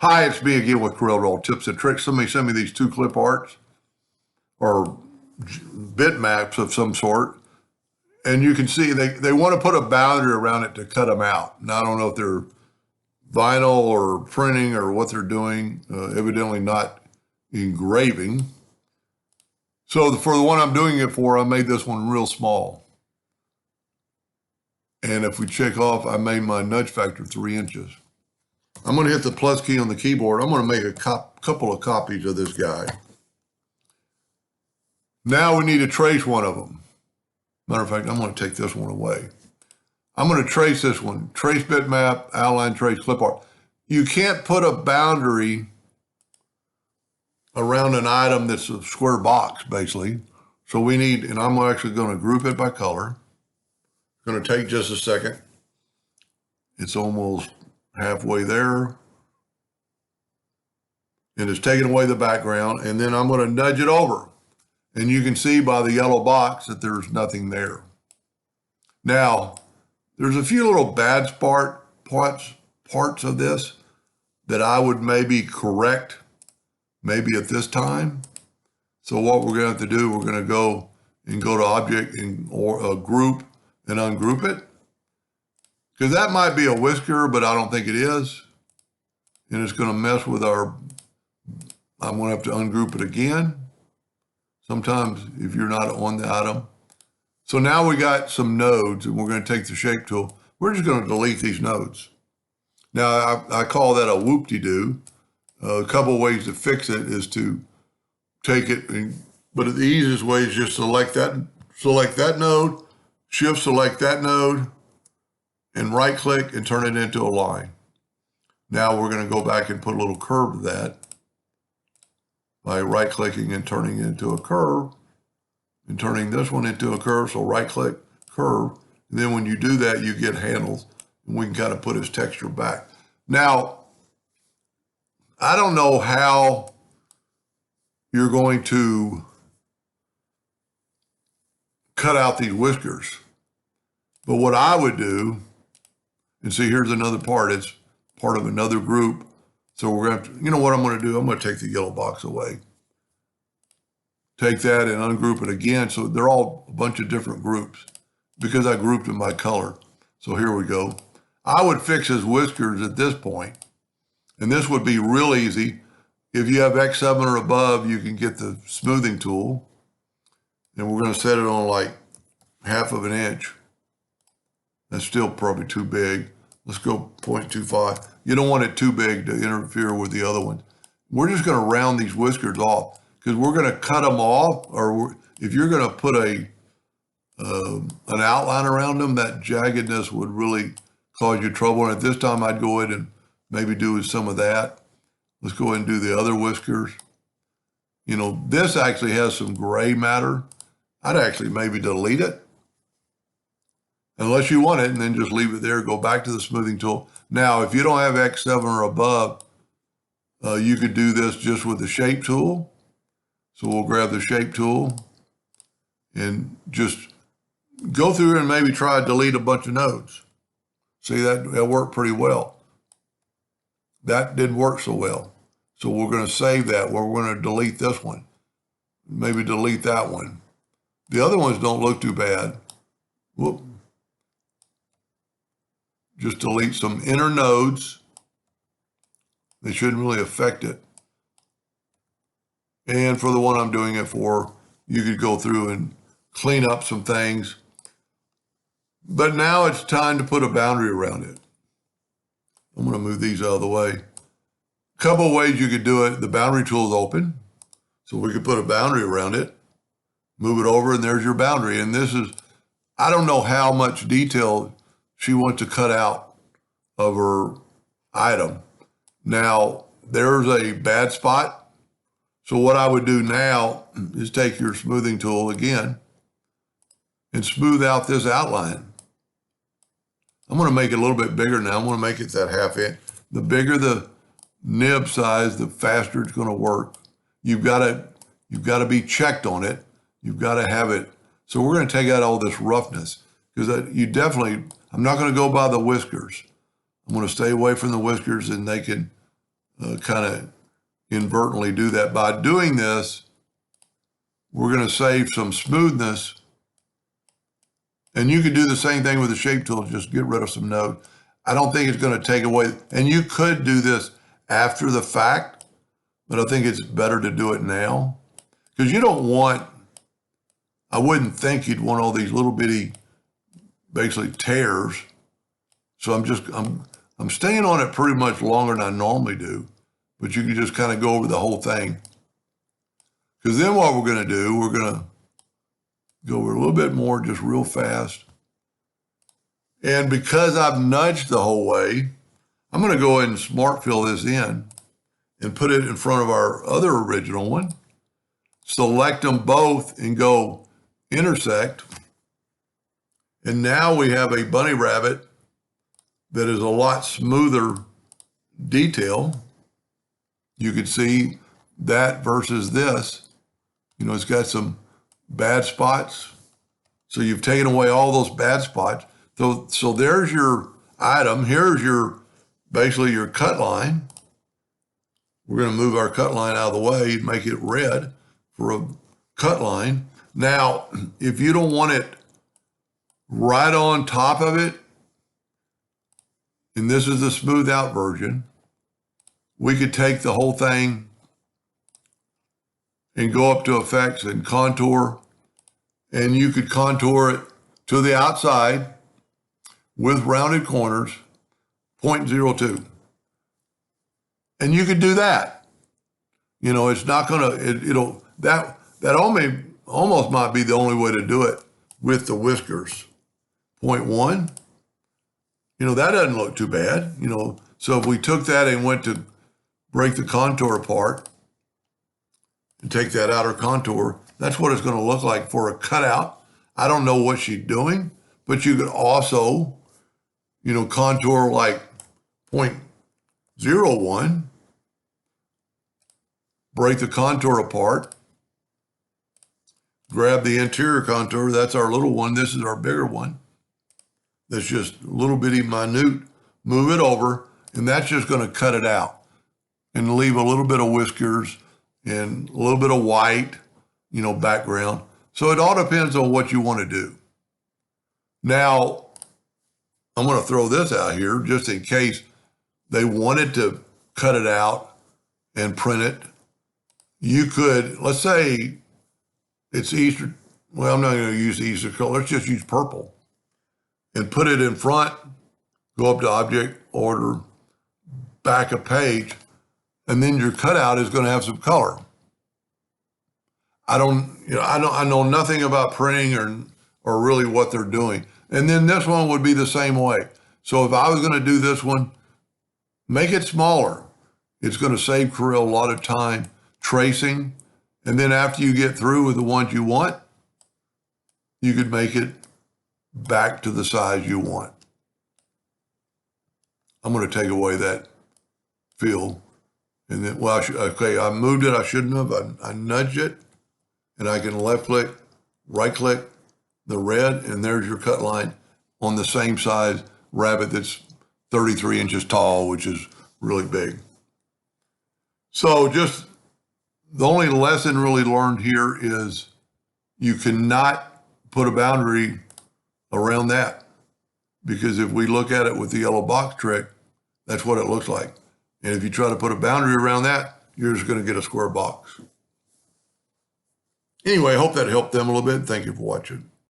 Hi, it's me again with CorelDraw tips and tricks. Somebody sent me these two clip arts or bitmaps of some sort. And you can see they want to put a boundary around it to cut them out. Now, I don't know if they're vinyl or printing or what they're doing, evidently not engraving. So for the one I'm doing it for, I made this one real small. And if we check off, I made my nudge factor 3 inches. I'm going to hit the plus key on the keyboard. I'm going to make a couple of copies of this guy. Now we need to trace one of them. Matter of fact, I'm going to take this one away. I'm going to trace this one. Trace bitmap, outline trace, clip art. You can't put a boundary around an item that's a square box, basically. So we need, and I'm actually going to group it by color. It's going to take just a second. It's almost halfway there. And it's taking away the background. And then I'm going to nudge it over. And you can see by the yellow box that there's nothing there. Now, there's a few little bad parts of this that I would maybe correct maybe at this time. So what we're going to have to do, we're going to go to object or group and ungroup it. Because that might be a whisker, but I don't think it is. And it's going to mess with I'm going to have to ungroup it again. Sometimes if you're not on the item. So now we got some nodes and we're going to take the shape tool. We're just going to delete these nodes. Now I call that a whoop-de-doo. A couple of ways to fix it is to take it, but the easiest way is just select that node, shift select that node, and right click and turn it into a line. Now we're going to go back and put a little curve to that by right clicking and turning it into a curve and turning this one into a curve. So right click, curve. And then when you do that, you get handles and we can kind of put his texture back. Now, I don't know how you're going to cut out these whiskers, but what I would do, and see, here's another part. It's part of another group. So we're going to have to, you know what I'm going to do? I'm going to take the yellow box away. Take that and ungroup it again. So they're all a bunch of different groups because I grouped them by color. So here we go. I would fix his whiskers at this point. And this would be real easy. If you have X7 or above, you can get the smoothing tool. And we're going to set it on like 1/2 inch. That's still probably too big. Let's go 0.25. You don't want it too big to interfere with the other one. We're just going to round these whiskers off because we're going to cut them off. Or if you're going to put an outline around them, that jaggedness would really cause you trouble. And at this time, I'd go ahead and maybe do some of that. Let's go ahead and do the other whiskers. You know, this actually has some gray matter. I'd actually maybe delete it. Unless you want it, and then just leave it there, go back to the smoothing tool. Now, if you don't have X7 or above, you could do this just with the shape tool. So we'll grab the shape tool and just go through and maybe try to delete a bunch of nodes. See, that worked pretty well. That didn't work so well. So we're going to save that. We're going to delete this one. Maybe delete that one. The other ones don't look too bad. Whoop. Just delete some inner nodes. They shouldn't really affect it. And for the one I'm doing it for, you could go through and clean up some things. But now it's time to put a boundary around it. I'm going to move these out of the way. A couple of ways you could do it. The boundary tool is open. So we could put a boundary around it. Move it over and there's your boundary. And this is, I don't know how much detail she wants to cut out of her item. Now, there's a bad spot. So what I would do now is take your smoothing tool again and smooth out this outline. I'm going to make it a little bit bigger now. I'm going to make it that 1/2 inch. The bigger the nib size, the faster it's going to work. You've got to be checked on it. You've got to have it. So we're going to take out all this roughness because I'm not going to go by the whiskers. I'm going to stay away from the whiskers and they can kind of inadvertently do that. By doing this, we're going to save some smoothness. And you could do the same thing with the shape tool, just get rid of some node. I don't think it's going to take away, and you could do this after the fact, but I think it's better to do it now. Because you don't want, I wouldn't think you'd want all these little bitty, basically tears. So I'm staying on it pretty much longer than I normally do, but you can just kind of go over the whole thing. Because then what we're going to do, we're going to go over a little bit more, just real fast. And because I've nudged the whole way, I'm going to go ahead and smart fill this in and put it in front of our other original one. Select them both and go intersect. And now we have a bunny rabbit that is a lot smoother detail. You can see that versus this. You know, it's got some bad spots. So you've taken away all those bad spots. So there's your item. Here's your, basically your cut line. We're going to move our cut line out of the way and make it red for a cut line. Now, if you don't want it right on top of it, and this is the smooth out version, we could take the whole thing and go up to effects and contour, and you could contour it to the outside with rounded corners, 0.02. And you could do that. You know, it's not gonna, that almost might be the only way to do it with the whiskers. 0.1, you know, that doesn't look too bad, you know. So if we took that and went to break the contour apart and take that outer contour, that's what it's going to look like for a cutout. I don't know what she's doing, but you could also, you know, contour like 0.01, break the contour apart, grab the interior contour. That's our little one. This is our bigger one. That's just a little bitty minute. Move it over, and that's just going to cut it out and leave a little bit of whiskers and a little bit of white, you know, background. So it all depends on what you want to do. Now, I'm going to throw this out here just in case they wanted to cut it out and print it. You could, let's say it's Easter. Well, I'm not going to use Easter color. Let's just use purple and put it in front, go up to object, order, back a page, and then your cutout is going to have some color. I know nothing about printing or really what they're doing. And then this one would be the same way. So if I was going to do this one, make it smaller. It's going to save Corel a lot of time tracing. And then after you get through with the ones you want, you could make it back to the size you want. I'm going to take away that fill. And then, well, okay, I moved it. I shouldn't have. I nudged it. And I can left click, right click the red, and there's your cut line on the same size rabbit that's 33 inches tall, which is really big. So just the only lesson really learned here is you cannot put a boundary around that, because if we look at it with the yellow box trick, that's what it looks like. And if you try to put a boundary around that, you're just going to get a square box. Anyway, I hope that helped them a little bit. Thank you for watching.